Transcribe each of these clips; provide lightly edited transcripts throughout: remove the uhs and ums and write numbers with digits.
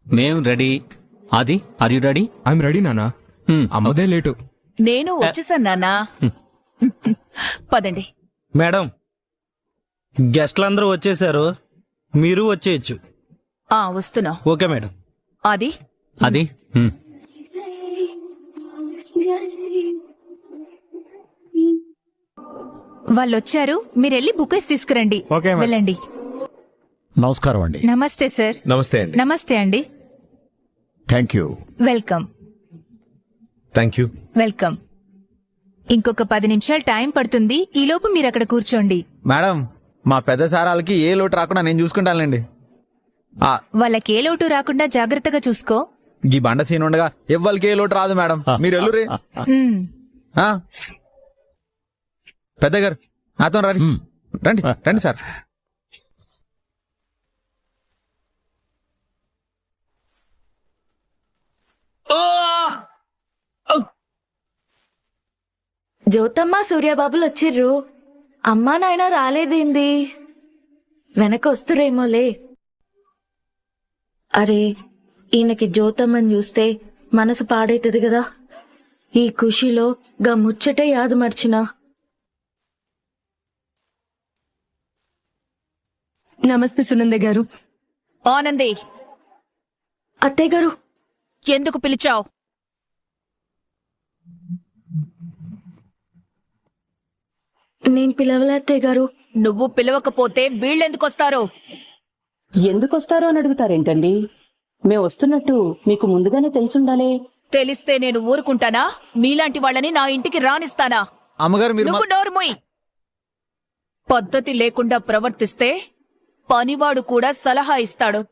మేం ready. Aadi, are you ready? I'm ready నానా. అమ్మదే లేటు. నేను వచ్చేసాను నాన్నా. పదండి. మేడం, గెస్ట్లందరూ వచ్చేసారు, మీరు వచ్చేయచ్చు. వస్తున్నా. Okay madam. అది అది వాళ్ళొచ్చారు, మీరెళ్ళి బుకేస్ తీసుకురండి. Okay madam. వెళ్ళండి. నమస్కారం అండి. నమస్తే సార్. నమస్తే అండి. నమస్తే అండి. Thank you. Welcome. Thank you. Welcome. ఇంకొక 10 నిమిషాలు టైం పడుతుంది, ఈలోపు మీరు అక్కడ కూర్చోండి. మేడం, మా పెద్ద సారాలకి ఏ లోటు రాకుండా నేను చూసుకుంటానులేండి. వాళ్ళకి ఏ లోటు రాకుండా జాగ్రత్తగా చూసుకో. ఈ బండ సీన్ ఉండగా ఎవ్వరికి ఏ లోటు రాదు మేడం. మీరు ఎల్లురే. మ్, పెద్ద గారు నాతో రండి. రండి రండి సార్. జ్యోతమ్మ, సూర్యబాబులు వచ్చిర్రు. అమ్మా నాయన రాలేదేంది? వెనక వస్తురేమోలే. అరే, ఈయనకి జ్యోతమ్మని చూస్తే మనసు పాడైతుంది కదా. ఈ ఖుషిలో గా ముచ్చటే యాదు మర్చినా. నమస్తే సునంద గారు. ఆనంది, అత్తయ్య గారు, ఎందుకు పిలిచావు? నేను పిలవలే అత్తయ్య గారు. నువ్వు పిలవకపోతే వీళ్ళెందుకొస్తారు? ఎందుకొస్తారో అని అడుగుతారేంటండి? మేం వస్తున్నట్టు మీకు ముందుగానే తెలుసుండాలే. తెలిస్తే నేను ఊరుకుంటానా? మీలాంటి వాళ్ళని నా ఇంటికి రానిస్తానా? అమ్మగారు మీరు నువ్వు నోరుమోయ్. పద్ధతి లేకుండా ప్రవర్తిస్తే పనివాడు కూడా సలహా ఇస్తాడు.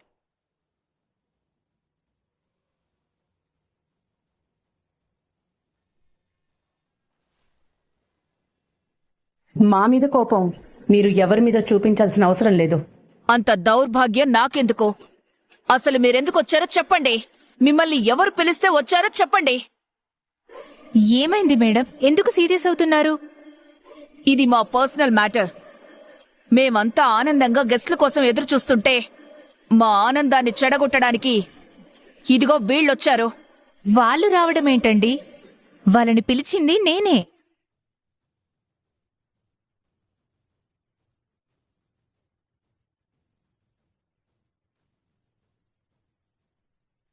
మా మీద కోపం మీరు ఎవరి మీద చూపించాల్సిన అవసరం లేదు. అంత దౌర్భాగ్యం నాకెందుకు? అసలు మీరెందుకొచ్చారో చెప్పండి. మిమ్మల్ని ఎవరు పిలిస్తే వచ్చారో చెప్పండి. ఏమైంది మేడం, ఎందుకు సీరియస్ అవుతున్నారు? ఇది మా పర్సనల్ మ్యాటర్. మేమంతా ఆనందంగా గెస్ట్ల కోసం ఎదురు చూస్తుంటే మా ఆనందాన్ని చెడగొట్టడానికి ఇదిగో వీళ్ళొచ్చారు. వాళ్ళు రావడం ఏంటండి? వాళ్ళని పిలిచింది నేనే.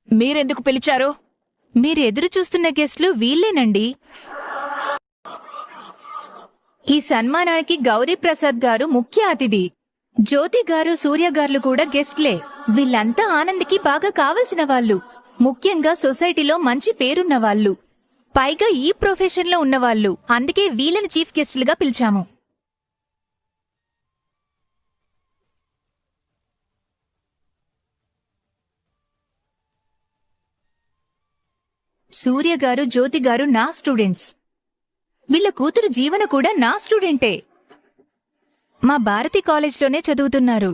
మీరెందుకు పిలిచారు? మీరు ఎదురు చూస్తున్న గెస్ట్లు వీళ్ళేనండి. ఈ సన్మానానికి గౌరీ ప్రసాద్ గారు ముఖ్య అతిథి. జ్యోతి గారు, సూర్య గారు కూడా గెస్ట్లే. వీళ్ళంతా ఆనంద్కి బాగా కావలసిన వాళ్ళు. ముఖ్యంగా సొసైటీలో మంచి పేరున్న వాళ్ళు, పైగా ఈ ప్రొఫెషన్లో ఉన్నవాళ్ళు. అందుకే వీళ్ళని చీఫ్ గెస్టులుగా పిలిచాము. సూర్య గారు, జ్యోతి గారు నా స్టూడెంట్స్. వీళ్ళ కూతురు జీవన కూడా నా స్టూడెంటే. మా భారతి కాలేజ్లోనే చదువుతున్నారు.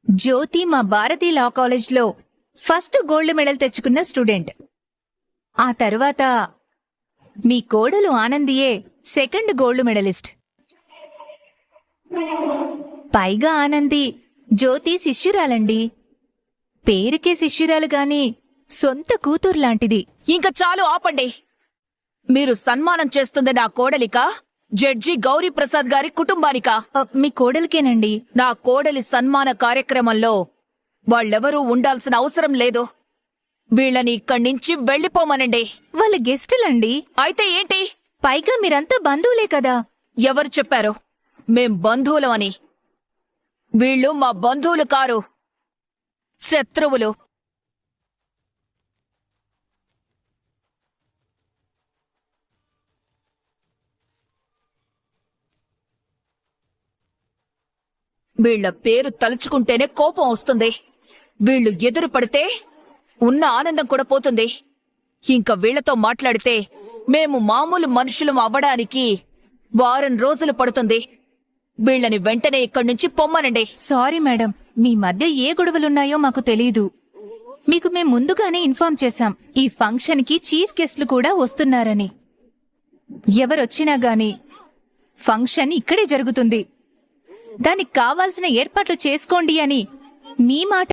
జ్యోతి మా భారతి లా కాలేజ్లో ఫస్ట్ గోల్డ్ మెడల్ తెచ్చుకున్న స్టూడెంట్. ఆ తర్వాత మీ కోడలు ఆనందియే సెకండ్ గోల్డ్ మెడలిస్ట్. పైగా ఆనంది జ్యోతి శిష్యురాలండి. పేరుకే శిష్యురాలు గాని సొంత కూతుర్లాంటిది. ఇంకా చాలు, ఆపండి. మీరు సన్మానం చేస్తుంది నా కోడలికా, జడ్జి గౌరీ ప్రసాద్ గారి కుటుంబానికా? మీ కోడలికేనండి. నా కోడలి సన్మాన కార్యక్రమంలో వాళ్ళెవరూ ఉండాల్సిన అవసరం లేదు. వీళ్ళని ఇక్కడి నుంచి వెళ్ళిపోమనండి. వాళ్ళ గెస్టులండి. అయితే ఏంటి? పైగా మీరంతా బంధువులే కదా. ఎవరు చెప్పారు మేం బంధువులమని? వీళ్ళు మా బంధువులు కారు, శత్రువులు. వీళ్ల పేరు తలుచుకుంటేనే కోపం వస్తుంది. వీళ్ళు ఎదురు పడితే ఉన్న ఆనందం కూడా పోతుంది. ఇంకా వీళ్లతో మాట్లాడితే మేము మామూలు మనుషులం అవ్వడానికి వారం రోజులు పడుతుంది. వీళ్ళని వెంటనే ఇక్కడి నుంచి పొమ్మనండి. సారీ మేడం, మీ మధ్య ఏ గొడవలున్నాయో మాకు తెలీదు. మీకు మేం ముందుగానే ఇన్ఫార్మ్ చేశాం ఈ ఫంక్షన్ కి చీఫ్ గెస్ట్లు కూడా వస్తున్నారని. ఎవరొచ్చినా గాని ఫంక్షన్ ఇక్కడే జరుగుతుంది. దానికి కావాల్సిన ఏర్పాట్లు చేసుకోండి అని మీ మాట